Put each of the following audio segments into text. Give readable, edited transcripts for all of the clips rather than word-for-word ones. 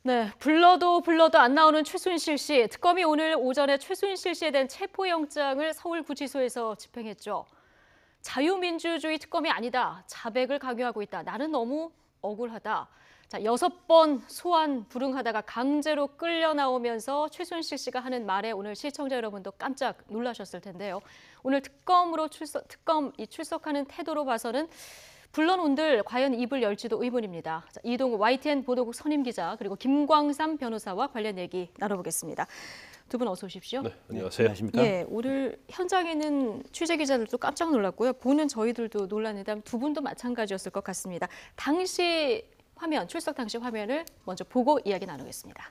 네, 불러도 안 나오는 최순실 씨. 특검이 오늘 오전에 최순실 씨에 대한 체포영장을 서울구치소에서 집행했죠. 자유민주주의 특검이 아니다. 자백을 강요하고 있다. 나는 너무 억울하다. 자, 6번 소환 불응하다가 강제로 끌려 나오면서 최순실 씨가 하는 말에 오늘 시청자 여러분도 깜짝 놀라셨을 텐데요. 오늘 특검이 출석하는 태도로 봐서는 불러놓은들 과연 입을 열지도 의문입니다. 자, 이동우 YTN 보도국 선임 기자 그리고 김광삼 변호사와 관련 얘기 나눠보겠습니다. 두 분 어서 오십시오. 네, 안녕하세요. 안녕하십니까? 예, 오늘 현장에는 취재 기자들도 깜짝 놀랐고요. 보는 저희들도 놀랐는데 두 분도 마찬가지였을 것 같습니다. 당시 화면, 출석 당시 화면을 먼저 보고 이야기 나누겠습니다.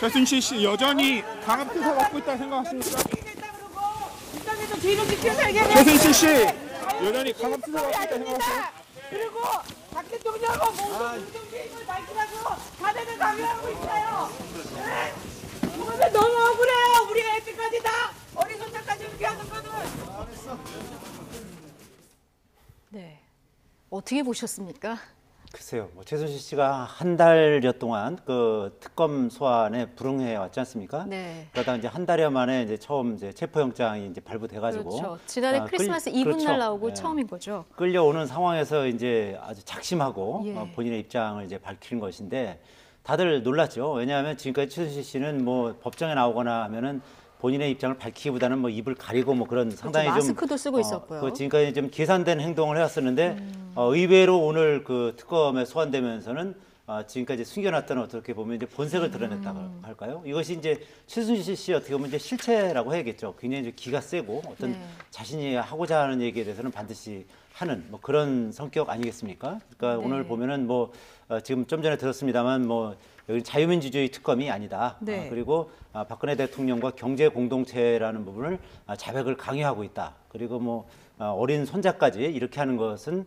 최순실 씨 여전히 강압 수사 받고 있다 생각하십니까? 최순실 씨 여전히 강압 수사 받고 있다 생각하세요? 그리고 박 대통령하고 모든 개입을 밝히라고 자백을 강요하고 있어요. 네? 이거는 너무 억울해요. 우리 애들까지 다 어린 손자까지 이렇게 하는 거는. 네, 어떻게 보셨습니까? 글쎄요, 최순실 씨가 한 달여 동안 그 특검 소환에 불응해 왔지 않습니까? 네. 그러다 이제 한 달여 만에 이제 처음 이제 체포영장이 이제 발부돼가지고 그렇죠. 지난해 크리스마스 이브날 그렇죠. 나오고 네. 처음인 거죠. 끌려오는 상황에서 이제 아주 작심하고 예. 본인의 입장을 이제 밝히는 것인데 다들 놀랐죠. 왜냐하면 지금까지 최순실 씨는 뭐 법정에 나오거나 하면은 본인의 입장을 밝히기보다는 뭐 입을 가리고 뭐 그런 상당히 좀 마스크도 쓰고 있었고요. 그 지금까지 좀 계산된 행동을 해왔었는데 의외로 오늘 그 특검에 소환되면서는 지금까지 숨겨놨던 어떻게 보면 이제 본색을 드러냈다고 할까요? 이것이 이제 최순실 씨 어떻게 보면 이제 실체라고 해야겠죠. 굉장히 이제 기가 세고 어떤 네. 자신이 하고자 하는 얘기에 대해서는 반드시 하는 뭐 그런 성격 아니겠습니까? 그러니까 네. 오늘 보면은 뭐 지금 좀 전에 들었습니다만 뭐 여기 자유민주주의 특검이 아니다. 네. 그리고 박근혜 대통령과 경제 공동체라는 부분을 자백을 강요하고 있다. 그리고 뭐 어린 손자까지 이렇게 하는 것은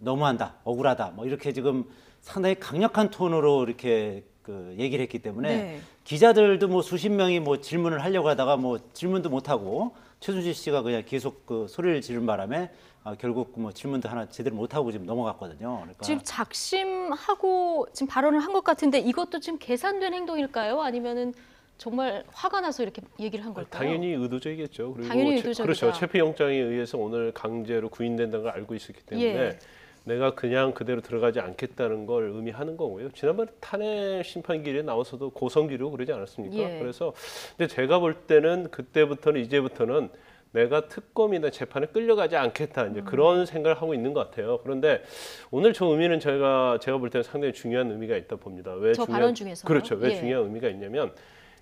너무한다, 억울하다. 뭐 이렇게 지금 상당히 강력한 톤으로 이렇게 그 얘기를 했기 때문에 네. 기자들도 뭐 수십 명이 뭐 질문을 하려고 하다가 뭐 질문도 못 하고 최순실 씨가 그냥 계속 그 소리를 지른 바람에 결국 뭐 질문도 하나 제대로 못 하고 지금 넘어갔거든요. 그러니까 지금 작심하고 지금 발언을 한 것 같은데 이것도 지금 계산된 행동일까요? 아니면은 정말 화가 나서 이렇게 얘기를 한 걸까요? 당연히 의도적이겠죠. 그리고 당연히 의도적이다. 그렇죠. 체포영장에 의해서 오늘 강제로 구인된다는 걸 알고 있었기 때문에 예. 내가 그냥 그대로 들어가지 않겠다는 걸 의미하는 거고요. 지난번에 탄핵 심판길에 나와서도 고성기로 그러지 않았습니까? 예. 그래서 근데 제가 볼 때는 그때부터는 이제부터는 내가 특검이나 재판에 끌려가지 않겠다 이제 그런 생각을 하고 있는 것 같아요. 그런데 오늘 저 의미는 제가 볼 때는 상당히 중요한 의미가 있다 봅니다. 왜 저 발언 중에서요? 그렇죠. 왜 예. 중요한 의미가 있냐면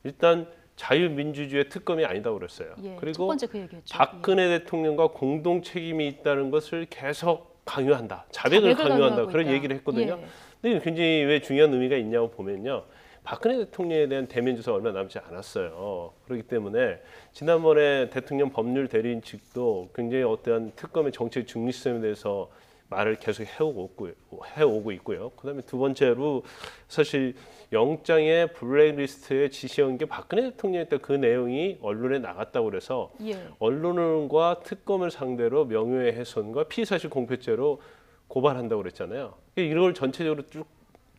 일단 자유민주주의의 특검이 아니다고 그랬어요. 예, 첫 그리고 번째 그 얘기였죠. 박근혜 대통령과 공동 책임이 있다는 것을 계속 강요한다. 자백을 강요한다. 강요하고 그런 있다. 얘기를 했거든요. 예. 근데 굉장히 왜 중요한 의미가 있냐고 보면요. 박근혜 대통령에 대한 대면 조사 얼마 남지 않았어요. 그렇기 때문에 지난번에 대통령 법률 대리인 측도 굉장히 어떠한 특검의 정책 중립성에 대해서 말을 계속 해오고 있고요. 그다음에 두 번째로 사실 영장의 블랙리스트에 지시한 게 박근혜 대통령이었다. 그 내용이 언론에 나갔다고 그래서 예. 언론과 특검을 상대로 명예훼손과 피의사실 공표죄로 고발한다고 그랬잖아요. 이걸 전체적으로 쭉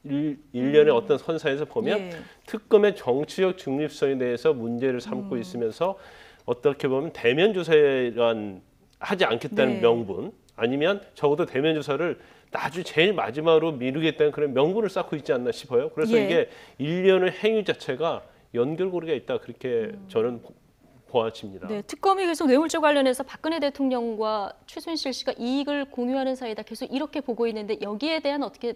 일련의 어떤 선상에서 보면 예. 특검의 정치적 중립성에 대해서 문제를 삼고 있으면서 어떻게 보면 대면 조사란 하지 않겠다는 네. 명분 아니면 적어도 대면 조사를 나중에 제일 마지막으로 미루겠다는 그런 명분을 쌓고 있지 않나 싶어요. 그래서 예. 이게 일련의 행위 자체가 연결고리가 있다 그렇게 저는 보아집니다. 네, 특검이 계속 뇌물죄 관련해서 박근혜 대통령과 최순실 씨가 이익을 공유하는 사이다 계속 이렇게 보고 있는데 여기에 대한 어떻게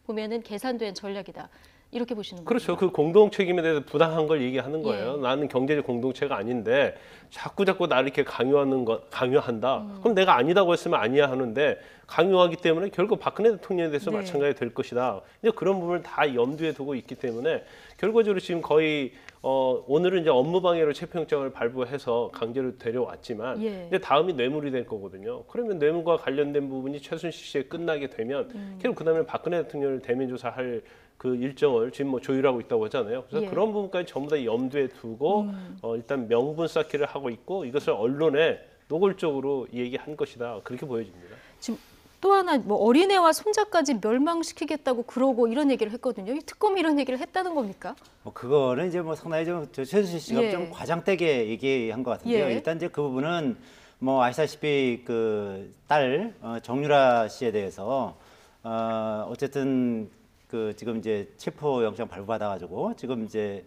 보면은 계산된 전략이다. 이렇게 보시는 거죠? 그렇죠. 그 공동 책임에 대해서 부당한 걸 얘기하는 거예요. 예. 나는 경제적 공동체가 아닌데 자꾸 나를 이렇게 강요한다. 그럼 내가 아니다고 했으면 아니야 하는데 강요하기 때문에 결국 박근혜 대통령에 대해서 네. 마찬가지 될 것이다. 이제 그런 부분을 다 염두에 두고 있기 때문에 결과적으로 지금 거의 오늘은 이제 업무방해로 체포영장을 발부해서 강제로 데려왔지만 예. 이제 다음이 뇌물이 될 거거든요. 그러면 뇌물과 관련된 부분이 최순실 씨에 끝나게 되면 결국 그다음에 박근혜 대통령을 대면 조사할 그 일정을 지금 뭐 조율하고 있다고 하잖아요. 그래서 예. 그런 부분까지 전부 다 염두에 두고 일단 명분 쌓기를 하고 있고 이것을 언론에 노골적으로 얘기한 것이다. 그렇게 보여집니다. 지금 또 하나 뭐 어린애와 손자까지 멸망시키겠다고 그러고 이런 얘기를 했거든요. 이 특검이 이런 얘기를 했다는 겁니까? 뭐 그거는 이제 뭐 상당히 좀 최순실 씨가 예. 좀 과장되게 얘기한 것 같은데요. 예. 일단 이제 그 부분은 뭐 아시다시피 그 딸 정유라 씨에 대해서 어쨌든 그 지금 이제 체포영장 발부받아가지고 지금 이제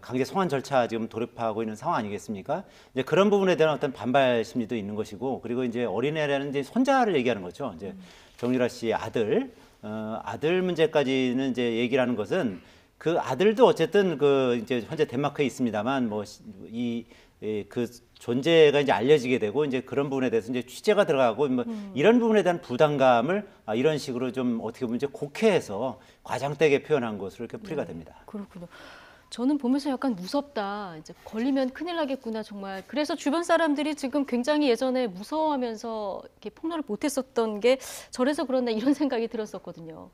강제 송환 절차 지금 돌입하고 있는 상황 아니겠습니까? 이제 그런 부분에 대한 어떤 반발 심리도 있는 것이고, 그리고 이제 어린애라는 이제 손자를 얘기하는 거죠. 이제 정유라 씨의 아들 문제까지는 이제 얘기를 하는 것은 그 아들도 어쨌든 그 이제 현재 덴마크에 있습니다만 뭐 그 존재가 이제 알려지게 되고 이제 그런 부분에 대해서 이제 취재가 들어가고 뭐 이런 부분에 대한 부담감을 이런 식으로 좀 어떻게 보면 이제 곡해해서 과장되게 표현한 것으로 이렇게 풀이가 됩니다. 그렇군요. 저는 보면서 약간 무섭다. 이제 걸리면 큰일 나겠구나 정말. 그래서 주변 사람들이 지금 굉장히 예전에 무서워하면서 이렇게 폭로를 못했었던 게 저래서 그런다 이런 생각이 들었었거든요.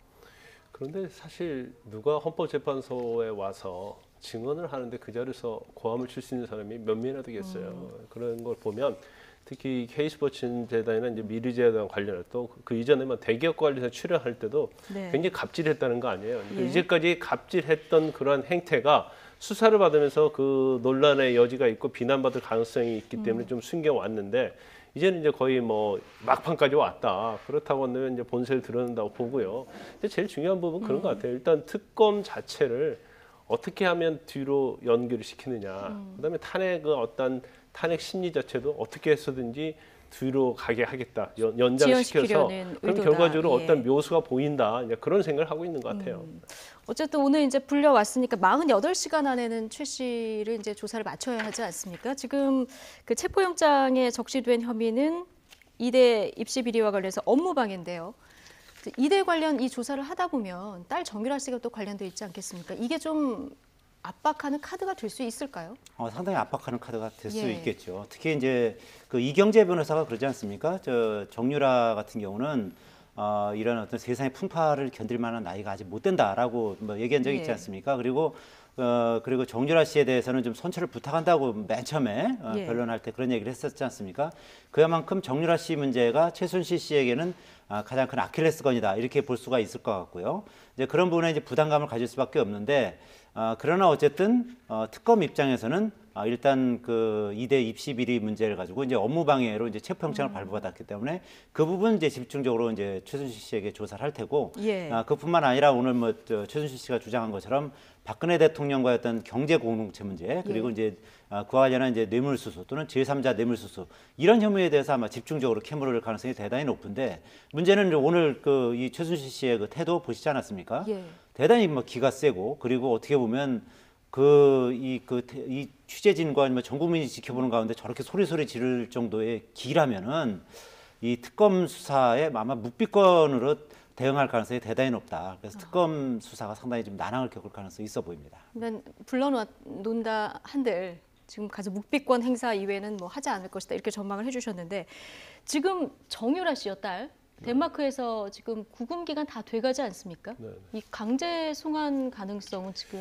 그런데 사실 누가 헌법재판소에 와서 증언을 하는데 그 자리에서 고함을 칠 수 있는 사람이 몇 명이나 되겠어요. 그런 걸 보면 특히 K스포츠 재단이나 이제 미르재단 관련해 또 그 이전에만 대기업 관련해서 출연할 때도 네. 굉장히 갑질했다는 거 아니에요. 그러니까 예. 이제까지 갑질했던 그런 행태가 수사를 받으면서 그 논란의 여지가 있고 비난받을 가능성이 있기 때문에 좀 숨겨왔는데 이제는 이제 거의 뭐 막판까지 왔다. 그렇다고 한다면 이제 본세를 드러낸다고 보고요. 근데 제일 중요한 부분은 그런 것 같아요. 일단 특검 자체를 어떻게 하면 뒤로 연결을 시키느냐. 그다음에 탄핵의 어떤 탄핵 심리 자체도 어떻게 해서든지 뒤로 가게 하겠다. 연장시켜서 지연시키려는 그럼 의도다. 결과적으로 예. 어떤 묘수가 보인다. 이제 그런 생각을 하고 있는 것 같아요. 어쨌든 오늘 이제 불려왔으니까 48시간 안에는 최 씨를 이제 조사를 마쳐야 하지 않습니까? 지금 그 체포영장에 적시된 혐의는 이대 입시 비리와 관련해서 업무방해인데요. 이대 관련 이 조사를 하다 보면 딸 정유라 씨가 또 관련돼 있지 않겠습니까? 이게 좀 압박하는 카드가 될 수 있을까요? 상당히 압박하는 카드가 될 수 예. 있겠죠. 특히 이제 그 이경재 변호사가 그러지 않습니까? 저 정유라 같은 경우는 이런 어떤 세상의 풍파를 견딜 만한 나이가 아직 못 된다라고 뭐 얘기한 적이 있지 예. 않습니까? 그리고 정유라 씨에 대해서는 좀 선처를 부탁한다고 맨 처음에 예. 변론할 때 그런 얘기를 했었지 않습니까? 그야만큼 정유라 씨 문제가 최순실 씨에게는 가장 큰 아킬레스건이다 이렇게 볼 수가 있을 것 같고요. 이제 그런 부분에 이제 부담감을 가질 수밖에 없는데 그러나 어쨌든 특검 입장에서는 일단 그 이대 입시 비리 문제를 가지고 이제 업무방해로 이제 체포영장을 발부받았기 때문에 그 부분 이제 집중적으로 이제 최순실 씨에게 조사를 할 테고 예. 그뿐만 아니라 오늘 뭐 최순실 씨가 주장한 것처럼 박근혜 대통령과의 어떤 경제 공동체 문제 그리고 이제 그와 관련한 이제 뇌물수수 또는 제3자 뇌물수수 이런 혐의에 대해서 아마 집중적으로 캐물을 가능성이 대단히 높은데 문제는 오늘 그 이 최순실 씨의 그 태도 보시지 않았습니까? 예. 대단히 뭐 기가 세고 그리고 어떻게 보면 이 취재진과 아니면 전 국민이 지켜보는 가운데 저렇게 소리 지를 정도의 기라면은 이 특검 수사에 아마 묵비권으로 대응할 가능성이 대단히 높다. 그래서 특검 수사가 상당히 좀 난항을 겪을 가능성이 있어 보입니다. 그러니까 불러놓는다 한들 지금 가서 묵비권 행사 이외에는 뭐 하지 않을 것이다 이렇게 전망을 해주셨는데 지금 정유라 씨요 딸 덴마크에서 지금 구금 기간 다 돼가지 않습니까? 네. 이 강제 송환 가능성은 지금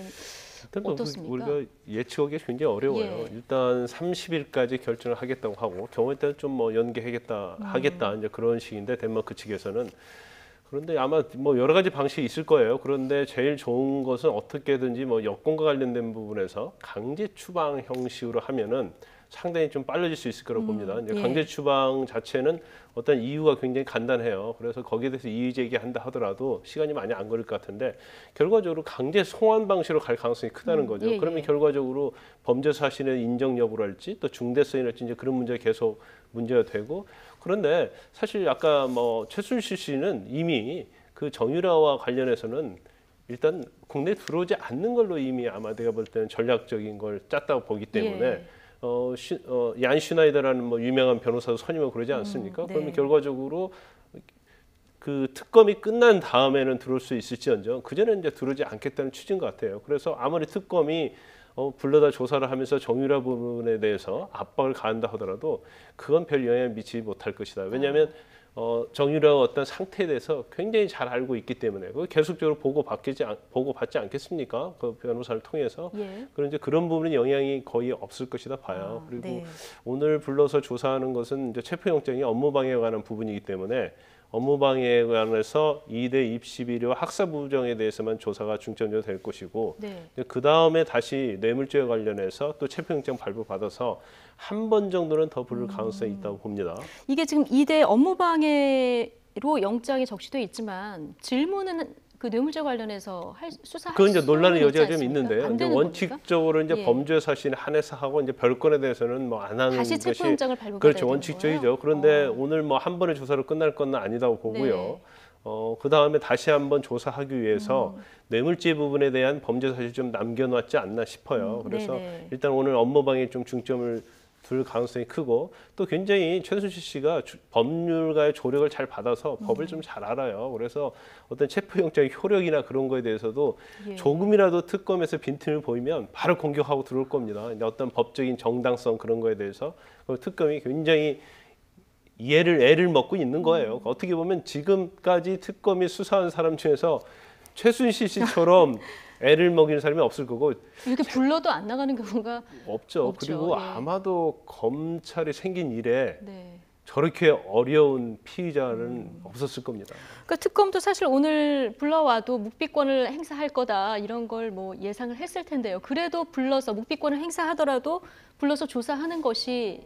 일단 뭐 어떻습니까? 우리가 예측하기 굉장히 어려워요. 예. 일단 30일까지 결정을 하겠다고 하고 경우에 따라 좀 뭐 하겠다 이제 그런 식인데 덴마크 측에서는 그런데 아마 뭐 여러 가지 방식이 있을 거예요. 그런데 제일 좋은 것은 어떻게든지 뭐 여권과 관련된 부분에서 강제 추방 형식으로 하면은 상당히 좀 빨라질 수 있을 거라고 봅니다. 이제 예. 강제 추방 자체는 어떤 이유가 굉장히 간단해요. 그래서 거기에 대해서 이의 제기한다 하더라도 시간이 많이 안 걸릴 것 같은데 결과적으로 강제 송환 방식으로 갈 가능성이 크다는 거죠. 예, 그러면 예. 결과적으로 범죄 사실의 인정 여부랄지 또 중대성이랄지 이제 그런 문제가 계속 문제가 되고 그런데 사실 아까 뭐 최순실 씨는 이미 그 정유라와 관련해서는 일단 국내에 들어오지 않는 걸로 이미 아마 내가 볼 때는 전략적인 걸 짰다고 보기 때문에 예. 얀 슈나이더라는 뭐 유명한 변호사도 선임하고 그러지 않습니까? 네. 그러면 결과적으로 그 특검이 끝난 다음에는 들어올 수 있을지언정 그 전에 이제 들어오지 않겠다는 취지인 것 같아요. 그래서 아무리 특검이 불러다 조사를 하면서 정유라 부분에 대해서 압박을 가한다 하더라도 그건 별 영향을 미치지 못할 것이다. 왜냐하면 정유라의 어떤 상태에 대해서 굉장히 잘 알고 있기 때문에 그걸 계속적으로 보고받지 않겠습니까? 그 변호사를 통해서. 예. 그런데 그런 부분은 영향이 거의 없을 것이다 봐요. 그리고 네. 오늘 불러서 조사하는 것은 이제 체포영장이 업무방해에 관한 부분이기 때문에 업무방해에 관해서 2대 입시 비리와 학사 부정에 대해서만 조사가 중점적으로 될 것이고 네. 그 다음에 다시 뇌물죄와 관련해서 또 체포영장 발부받아서 한 번 정도는 더 부를 가능성이 있다고 봅니다. 이게 지금 2대 업무방해로 영장이 적시돼 있지만 질문은 그 뇌물죄 관련해서 수사할 그건 이제 논란의 수는 여지가 있지 좀 않습니까? 있는데요. 안 이제 되는 원칙적으로 이제 예. 범죄 사실에 한해서 하고 이제 별건에 대해서는 뭐 안 하는 다시 것이 체포영장을 발부받아야 그렇죠. 되는 원칙적이죠. 거예요? 그런데 오늘 뭐 한 번의 조사로 끝날 건 아니다고 보고요. 네. 그 다음에 다시 한번 조사하기 위해서 뇌물죄 부분에 대한 범죄 사실 좀 남겨놨지 않나 싶어요. 그래서 네네. 일단 오늘 업무방해에 좀 중점을 둘 가능성이 크고 또 굉장히 최순실 씨가 법률가의 조력을 잘 받아서 법을 좀 잘 알아요. 그래서 어떤 체포영장의 효력이나 그런 거에 대해서도 예. 조금이라도 특검에서 빈틈을 보이면 바로 공격하고 들어올 겁니다. 이제 어떤 법적인 정당성 그런 거에 대해서 특검이 굉장히 애를 먹고 있는 거예요. 어떻게 보면 지금까지 특검이 수사한 사람 중에서 최순실 씨처럼 애를 먹이는 사람이 없을 거고 이렇게 불러도 안 나가는 경우가 없죠. 없죠. 그리고 예. 아마도 검찰이 생긴 이래 네. 저렇게 어려운 피의자는 없었을 겁니다. 그러니까 특검도 사실 오늘 불러와도 묵비권을 행사할 거다 이런 걸 뭐 예상을 했을 텐데요. 그래도 불러서 묵비권을 행사하더라도 불러서 조사하는 것이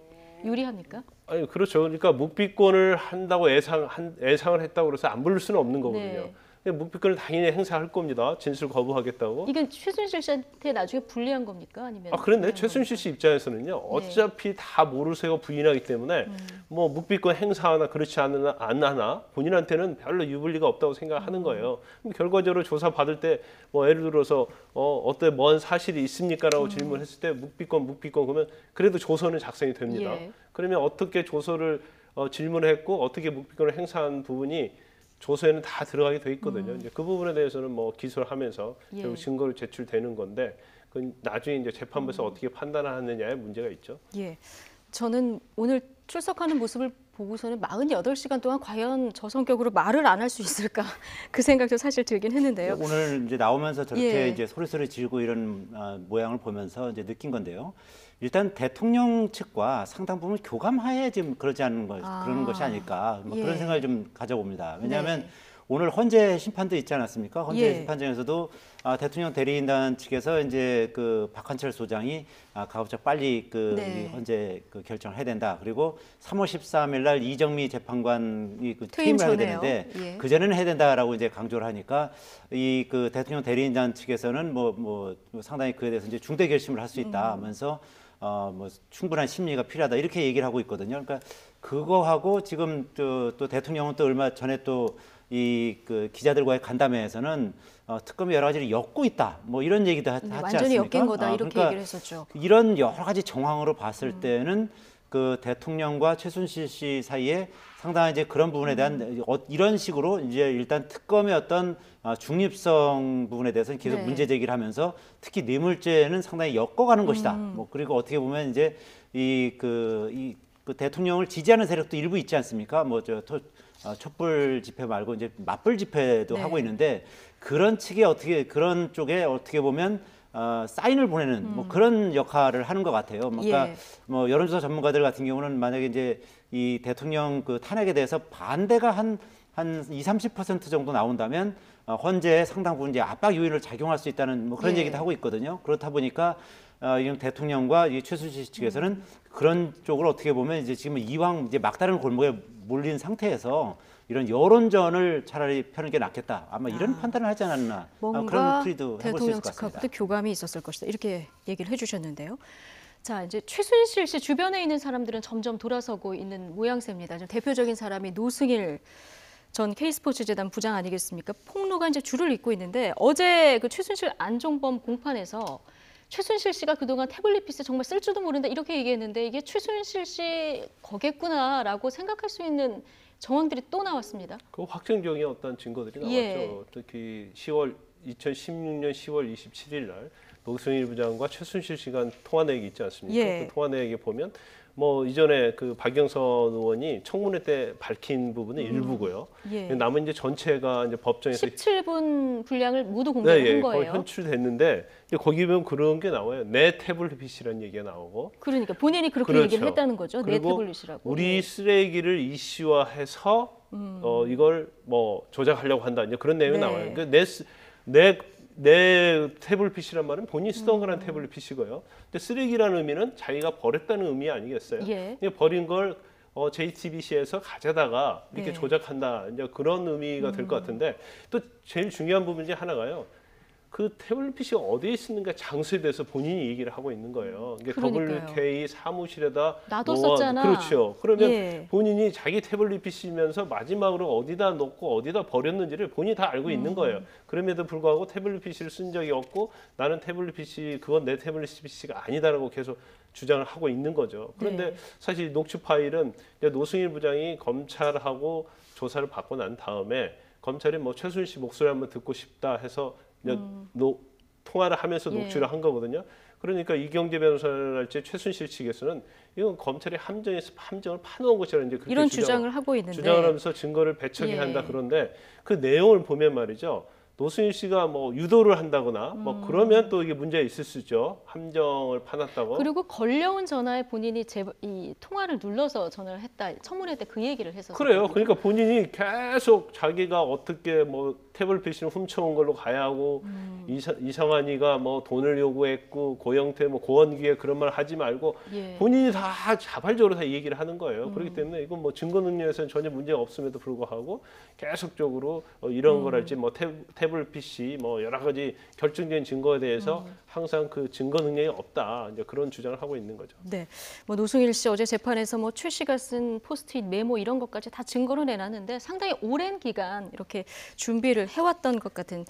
유리합니까? 아니 그렇죠. 그러니까 묵비권을 한다고 예상을 했다고 그래서 안 부를 수는 없는 거거든요. 네. 묵비권을 당연히 행사할 겁니다. 진술 거부하겠다고. 이건 최순실 씨한테 나중에 불리한 겁니까? 아니면 그런데 불리한 최순실 씨 입장에서는요. 네. 어차피 다 모르쇠고 부인하기 때문에 뭐 묵비권 행사하나 그렇지 않나 안 하나 본인한테는 별로 유불리가 없다고 생각하는 거예요. 그럼 결과적으로 조사 받을 때 뭐 예를 들어서 어때 뭔 사실이 있습니까라고 질문했을 때 묵비권 그러면 그래도 조서는 작성이 됩니다. 예. 그러면 어떻게 조서를 질문했고 어떻게 묵비권을 행사한 부분이 조서에는 다 들어가게 돼 있거든요. 이제 그 부분에 대해서는 뭐 기소를 하면서 예. 결국 증거를 제출되는 건데 그 나중에 이제 재판부에서 어떻게 판단하느냐에 문제가 있죠. 예. 저는 오늘 출석하는 모습을 보고서는 48시간 동안 과연 저 성격으로 말을 안 할 수 있을까 그 생각도 사실 들긴 했는데요. 오늘 이제 나오면서 저렇게 예. 이제 소리소리 지르고 이런 모양을 보면서 이제 느낀 건데요. 일단 대통령 측과 상당 부분 교감하에 지금 그러지 않는 것 그러는 것이 아닐까 뭐 예. 그런 생각을 좀 가져봅니다. 왜냐하면 네. 오늘 헌재 심판도 있지 않았습니까? 헌재 예. 심판장에서도 대통령 대리인단 측에서 이제 그 박한철 소장이 가급적 빨리 그 네. 이 헌재 그 결정을 해야 된다. 그리고 3월 13일 날 이정미 재판관이 그 퇴임 퇴임을 하게 전에요. 되는데 예. 그 전에는 해야 된다라고 이제 강조를 하니까 이 그 대통령 대리인단 측에서는 뭐 상당히 그에 대해서 이제 중대 결심을 할 수 있다 하면서 뭐 충분한 심리가 필요하다 이렇게 얘기를 하고 있거든요. 그러니까 그거하고 지금 또 대통령은 또 얼마 전에 또 이 그 기자들과의 간담회에서는 특검이 여러 가지를 엮고 있다. 뭐 이런 얘기도 하지 않습니까? 완전히 엮인 거다 이렇게 그러니까 얘기를 했었죠. 이런 여러 가지 정황으로 봤을 때는 그 대통령과 최순실 씨 사이에 상당한 이제 그런 부분에 대한 이런 식으로 이제 일단 특검의 어떤 중립성 부분에 대해서 계속 네. 문제 제기를 하면서 특히 뇌물죄는 상당히 엮어가는 것이다. 뭐 그리고 어떻게 보면 이제 그 대통령을 지지하는 세력도 일부 있지 않습니까? 뭐 촛불 집회 말고 이제 맞불 집회도 네. 하고 있는데 그런 측에 그런 쪽에 어떻게 보면 사인을 보내는 뭐 그런 역할을 하는 것 같아요. 그러니까 예. 뭐 여론조사 전문가들 같은 경우는 만약에 이제 이 대통령 그 탄핵에 대해서 반대가 한 20-30% 정도 나온다면 헌재에 상당 부분 이제 압박 요인을 작용할 수 있다는 뭐 그런 예. 얘기도 하고 있거든요. 그렇다 보니까 이런 대통령과 이 최순실 측에서는 그런 쪽으로 어떻게 보면 이제 지금 이왕 이제 막다른 골목에 몰린 상태에서 이런 여론전을 차라리 펴는 게 낫겠다. 아마 이런 판단을 하지 않았나. 뭔가 그런 풀이도 해볼 수 있을 대통령 것 같습니다. 측하고도 교감이 있었을 것이다. 이렇게 얘기를 해주셨는데요. 자, 이제 최순실 씨 주변에 있는 사람들은 점점 돌아서고 있는 모양새입니다. 좀 대표적인 사람이 노승일 전 K스포츠재단 부장 아니겠습니까? 폭로가 이제 줄을 잇고 있는데 어제 그 최순실 안종범 공판에서 최순실 씨가 그동안 태블릿 PC 정말 쓸 줄도 모른다 이렇게 얘기했는데 이게 최순실 씨 거겠구나라고 생각할 수 있는 정황들이 또 나왔습니다. 그 확정적인 어떤 증거들이 나왔죠. 예. 특히 2016년 10월 27일 날 노승일 부장과 최순실 씨가 통화 내역이 있지 않습니까? 예. 그 통화 내역에 보면 뭐 이전에 그 박영선 의원이 청문회 때 밝힌 부분은 일부고요. 예. 남은 이제 전체가 이제 법정에서 17분 분량을 모두 공개한 거의 거예요. 현출됐는데 이제 거기 보면 그런 게 나와요. 내 태블릿 PC라는 얘기가 나오고. 그러니까 본인이 그렇게 그렇죠. 얘기를 했다는 거죠. 내 그리고 태블릿이라고. 우리 예. 쓰레기를 이슈화해서 이걸 뭐 조작하려고 한다 이제 그런 내용이 네. 나와요. 그러니까 내 태블릿 PC란 말은 본인이 쓰던 거란 태블릿 PC고요. 근데 쓰레기라는 의미는 자기가 버렸다는 의미 아니겠어요? 예. 그러니까 버린 걸 JTBC에서 가져다가 이렇게 네. 조작한다 이제 그런 의미가 될 것 같은데 또 제일 중요한 부분 중에 하나가요. 그 태블릿 PC가 어디에 쓰는가 장소에 대해서 본인이 얘기를 하고 있는 거예요. 그러니까 그러니까요. WK 사무실에다 놔뒀었잖아. 그렇죠. 그러면 예. 본인이 자기 태블릿 PC면서 마지막으로 어디다 놓고 어디다 버렸는지를 본인이 다 알고 있는 거예요. 그럼에도 불구하고 태블릿 PC를 쓴 적이 없고 나는 태블릿 PC 그건 내 태블릿 PC가 아니다라고 계속 주장을 하고 있는 거죠. 그런데 네. 사실 녹취 파일은 이제 노승일 부장이 검찰하고 조사를 받고 난 다음에 검찰이 뭐 최순실 목소리 한번 듣고 싶다 해서 이제 통화를 하면서 예. 녹취를 한 거거든요. 그러니까 이경재 변호사랄지 최순실 측에서는 이건 검찰이 함정을 파놓은 것이라 이제 그렇게 이런 주장을 하고 있는데 주장을 하면서 증거를 배척해야 예. 한다 그런데 그 내용을 보면 말이죠. 노승일 씨가 뭐 유도를 한다거나 뭐 그러면 또 이게 문제가 있을 수 있죠. 함정을 파놨다고. 그리고 걸려온 전화에 본인이 이 통화를 눌러서 전화를 했다. 청문회 때 그 얘기를 했었어요. 그래요. 그러니까 본인이 계속 자기가 어떻게 뭐 태블릿 PC를 훔쳐온 걸로 가야 하고 이상한이가 뭐 돈을 요구했고 고영태 뭐 고원기에 그런 말 하지 말고 예. 본인이 다 자발적으로 다 얘기를 하는 거예요. 그렇기 때문에 이건 뭐 증거 능력에서는 전혀 문제가 없음에도 불구하고 계속적으로 이런 거랄지 뭐 태블릿 PC 뭐 여러 가지 결정적인 증거에 대해서 항상 그 증거 능력이 없다. 이제 그런 주장을 하고 있는 거죠. 네, 뭐 노승일 씨 어제 재판에서 뭐 최 씨가 쓴 포스트잇 메모 이런 것까지 다 증거로 내놨는데 상당히 오랜 기간 이렇게 준비를 해왔던 것 같은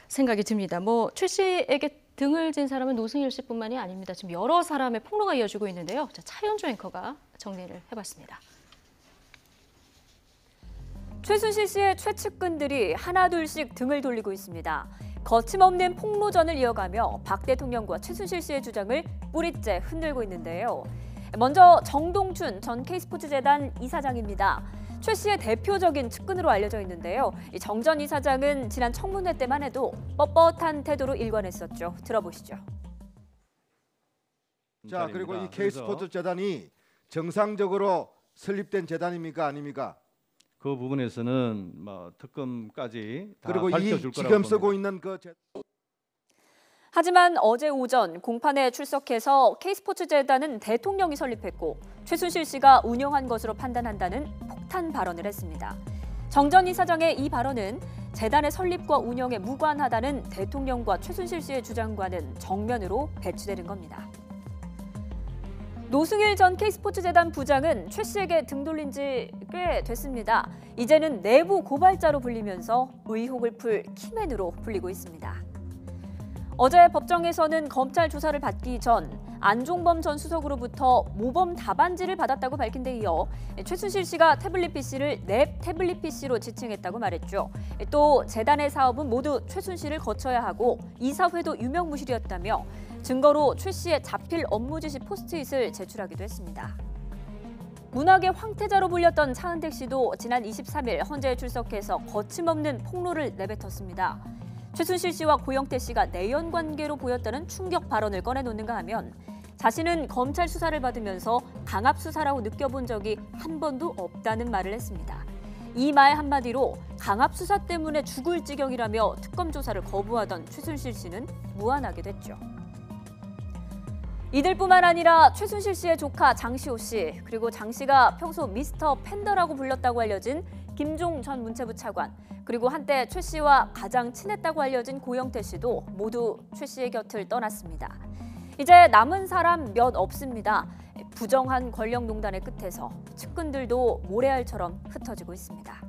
생각이 듭니다. 뭐 최 씨에게 등을 진 사람은 노승일 씨뿐만이 아닙니다. 지금 여러 사람의 폭로가 이어지고 있는데요. 자, 차현주 앵커가 정리를 해봤습니다. 최순실 씨의 최측근들이 하나둘씩 등을 돌리고 있습니다. 거침없는 폭로전을 이어가며 박 대통령과 최순실 씨의 주장을 뿌리째 흔들고 있는데요. 먼저 정동춘 전 K스포츠재단 이사장입니다. 최 씨의 대표적인 측근으로 알려져 있는데요. 정 전 이사장은 지난 청문회 때만 해도 뻣뻣한 태도로 일관했었죠. 들어보시죠. 자, 그리고 이 K스포츠 재단이 정상적으로 설립된 재단입니까 아닙니까? 그 부분에서는 뭐 특검까지 다 그리고 이 밝혀줄 거라고 지금 쓰고 봅니다. 있는 그 하지만 어제 오전 공판에 출석해서 K스포츠재단은 대통령이 설립했고 최순실 씨가 운영한 것으로 판단한다는 폭탄 발언을 했습니다. 정 전 이사장의 이 발언은 재단의 설립과 운영에 무관하다는 대통령과 최순실 씨의 주장과는 정면으로 배치되는 겁니다. 노승일 전 K스포츠재단 부장은 최 씨에게 등 돌린 지 꽤 됐습니다. 이제는 내부 고발자로 불리면서 의혹을 풀 키맨으로 불리고 있습니다. 어제 법정에서는 검찰 조사를 받기 전 안종범 전 수석으로부터 모범 답안지를 받았다고 밝힌 데 이어 최순실 씨가 태블릿 PC를 랩 태블릿 PC로 지칭했다고 말했죠. 또 재단의 사업은 모두 최순실을 거쳐야 하고 이사회도 유명무실이었다며 증거로 최 씨의 자필 업무 지시 포스트잇을 제출하기도 했습니다. 문학의 황태자로 불렸던 차은택 씨도 지난 23일 헌재에 출석해서 거침없는 폭로를 내뱉었습니다. 최순실 씨와 고영태 씨가 내연 관계로 보였다는 충격 발언을 꺼내놓는가 하면 자신은 검찰 수사를 받으면서 강압 수사라고 느껴본 적이 한 번도 없다는 말을 했습니다. 이 말 한마디로 강압 수사 때문에 죽을 지경이라며 특검 조사를 거부하던 최순실 씨는 무안하게 됐죠. 이들뿐만 아니라 최순실 씨의 조카 장시호 씨, 그리고 장 씨가 평소 미스터 팬더라고 불렸다고 알려진 김종 전 문체부 차관, 그리고 한때 최 씨와 가장 친했다고 알려진 고영태 씨도 모두 최 씨의 곁을 떠났습니다. 이제 남은 사람 몇 없습니다. 부정한 권력농단의 끝에서 측근들도 모래알처럼 흩어지고 있습니다.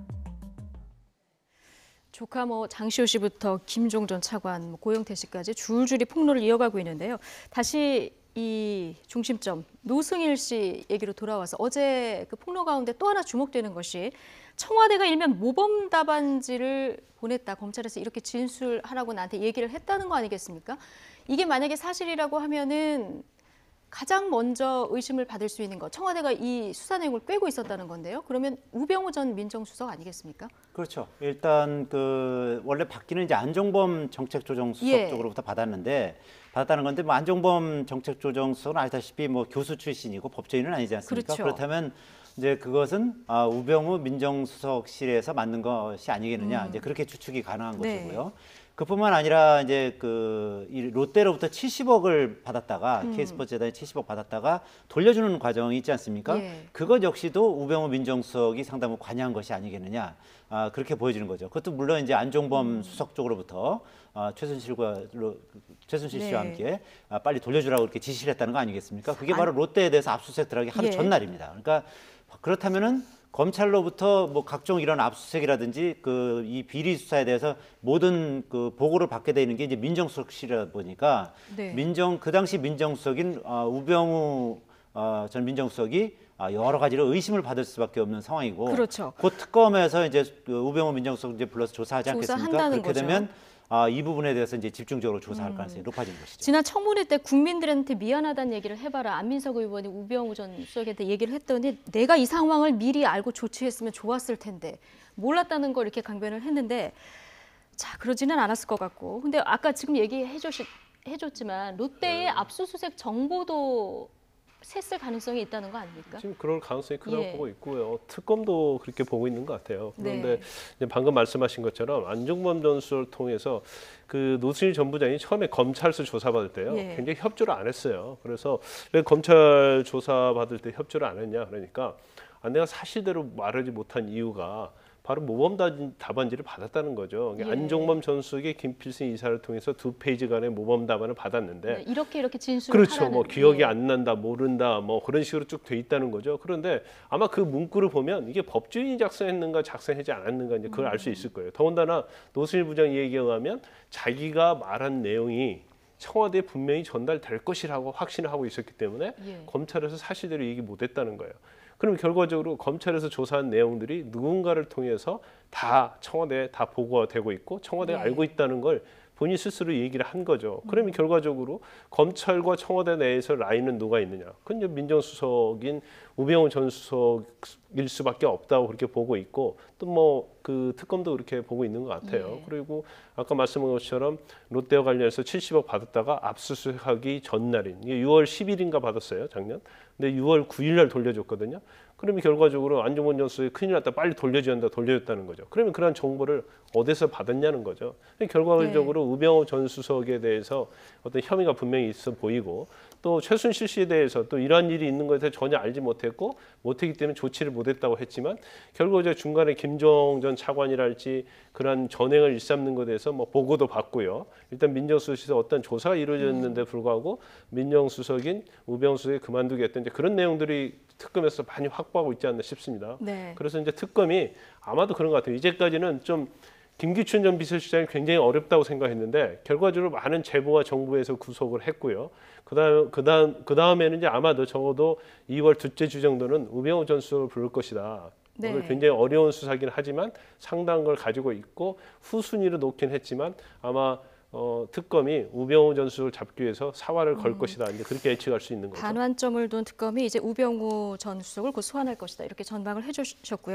조카 뭐 장시호 씨부터 김종 전 차관, 뭐 고영태 씨까지 줄줄이 폭로를 이어가고 있는데요. 다시 이 중심점 노승일 씨 얘기로 돌아와서 어제 그 폭로 가운데 또 하나 주목되는 것이 청와대가 일면 모범 답안지를 보냈다. 검찰에서 이렇게 진술하라고 나한테 얘기를 했다는 거 아니겠습니까? 이게 만약에 사실이라고 하면은 가장 먼저 의심을 받을 수 있는 것, 청와대가 이 수사 내용을 꿰고 있었다는 건데요. 그러면 우병우 전 민정수석 아니겠습니까? 그렇죠. 일단 그 원래 받기는 이제 안종범 정책조정수석 예. 쪽으로부터 받았다는 건데 뭐 안종범 정책조정수석은 알다시피 뭐 교수 출신이고 법조인은 아니지 않습니까? 그렇죠. 그렇다면 이제 그것은 우병우 민정수석실에서 만든 것이 아니겠느냐 이제 그렇게 추측이 가능한 네. 것이고요. 그뿐만 아니라 이제 이 롯데로부터 70억을 받았다가 K스포츠 재단이 70억 받았다가 돌려주는 과정이 있지 않습니까? 예. 그것 역시도 우병우 민정수석이 상당히 관여한 것이 아니겠느냐 그렇게 보여지는 거죠. 그것도 물론 이제 안종범 수석 쪽으로부터 최순실 씨와 네. 함께 빨리 돌려주라고 이렇게 지시를 했다는 거 아니겠습니까? 그게 바로 롯데에 대해서 압수수색 들어가기 하루 예. 전날입니다. 그러니까 그렇다면은 검찰로부터 뭐 각종 이런 압수수색이라든지 이 비리 수사에 대해서 모든 보고를 받게 되는 게 이제 민정수석실이다 보니까 네. 그 당시 민정수석인 우병우 전 민정수석이 여러 가지로 의심을 받을 수밖에 없는 상황이고, 그렇죠. 그 특검에서 이제 우병우 민정수석 이제 불러서 조사하지 않겠습니까? 조사한다는 그렇게 거죠. 되면 이 부분에 대해서 이제 집중적으로 조사할 가능성이 높아지는 것이죠. 지난 청문회 때 국민들한테 미안하다는 얘기를 해봐라. 안민석 의원이 우병우 전 수석한테 얘기를 했더니 내가 이 상황을 미리 알고 조치했으면 좋았을 텐데 몰랐다는 걸 이렇게 강변을 했는데 자 그러지는 않았을 것 같고. 근데 아까 지금 해줬지만 롯데의 압수수색 정보도 샜을 가능성이 있다는 거 아닙니까? 지금 그럴 가능성이 크다고 예. 보고 있고요. 특검도 그렇게 보고 있는 것 같아요. 그런데 네. 이제 방금 말씀하신 것처럼 안종범 전 수석을 통해서 노승일 전 부장이 처음에 검찰서 조사받을 때요. 예. 굉장히 협조를 안 했어요. 그래서 왜 검찰 조사받을 때 협조를 안 했냐 그러니까 내가 사실대로 말하지 못한 이유가 바로 모범 답안지를 받았다는 거죠. 예. 안종범 전 수석이 김필승 이사를 통해서 2페이지간의 모범 답안을 받았는데 네, 이렇게 진술을 그렇죠. 하라는. 뭐 기억이 예. 안 난다, 모른다, 뭐 그런 식으로 쭉 돼 있다는 거죠. 그런데 아마 그 문구를 보면 이게 법조인이 작성했는가 작성하지 않았는가 이제 그걸 알 수 있을 거예요. 더군다나 노승일 부장 얘기에 의하면 자기가 말한 내용이 청와대에 분명히 전달될 것이라고 확신을 하고 있었기 때문에 예. 검찰에서 사실대로 얘기 못했다는 거예요. 그럼 결과적으로 검찰에서 조사한 내용들이 누군가를 통해서 다 청와대에 다 보고가 되고 있고 청와대가 네. 알고 있다는 걸 본인 스스로 얘기를 한 거죠. 그러면 결과적으로 검찰과 청와대 내에서 라인은 누가 있느냐? 그건 이제 민정수석인 우병우 전 수석일 수밖에 없다고 그렇게 보고 있고 또 뭐 그 특검도 그렇게 보고 있는 것 같아요. 예. 그리고 아까 말씀한 것처럼 롯데와 관련해서 70억 받았다가 압수수색하기 전날인 이게 6월 10일인가 받았어요, 작년. 근데 6월 9일 날 돌려줬거든요. 그러면 결과적으로 안종범 전 수석이 큰일 났다, 빨리 돌려줬다는 거죠. 그러면 그런 정보를 어디서 받았냐는 거죠. 결과적으로 우병우 전 수석에 대해서 어떤 혐의가 분명히 있어 보이고 또 최순실 씨에 대해서 또 이러한 일이 있는 것에 대해서 전혀 알지 못했기 때문에 조치를 못했다고 했지만 결국에 중간에 김종 전 차관이랄지 그런 전횡을 일삼는 것에 대해서 뭐 보고도 받고요. 일단 민정수석실에서 어떤 조사가 이루어졌는데 불구하고 민정수석인 우병우 수석이 그만두겠다 이제 그런 내용들이 특검에서 많이 확보하고 있지 않나 싶습니다. 네. 그래서 이제 특검이 아마도 그런 것 같아요. 이제까지는 좀 김기춘 전 비서실장이 굉장히 어렵다고 생각했는데 결과적으로 많은 제보와 정부에서 구속을 했고요. 그다음에는 이제 아마도 적어도 2월 둘째 주 정도는 우병우 전 수석을 부를 것이다. 네. 오늘 굉장히 어려운 수사긴 하지만 상당한 걸 가지고 있고 후순위로 놓긴 했지만 아마 특검이 우병우 전 수석을 잡기 위해서 사활을 걸 것이다. 이제 그렇게 예측할 수 있는 거죠. 단환점을 둔 특검이 이제 우병우 전 수석을 곧 소환할 것이다. 이렇게 전망을 해주셨고요.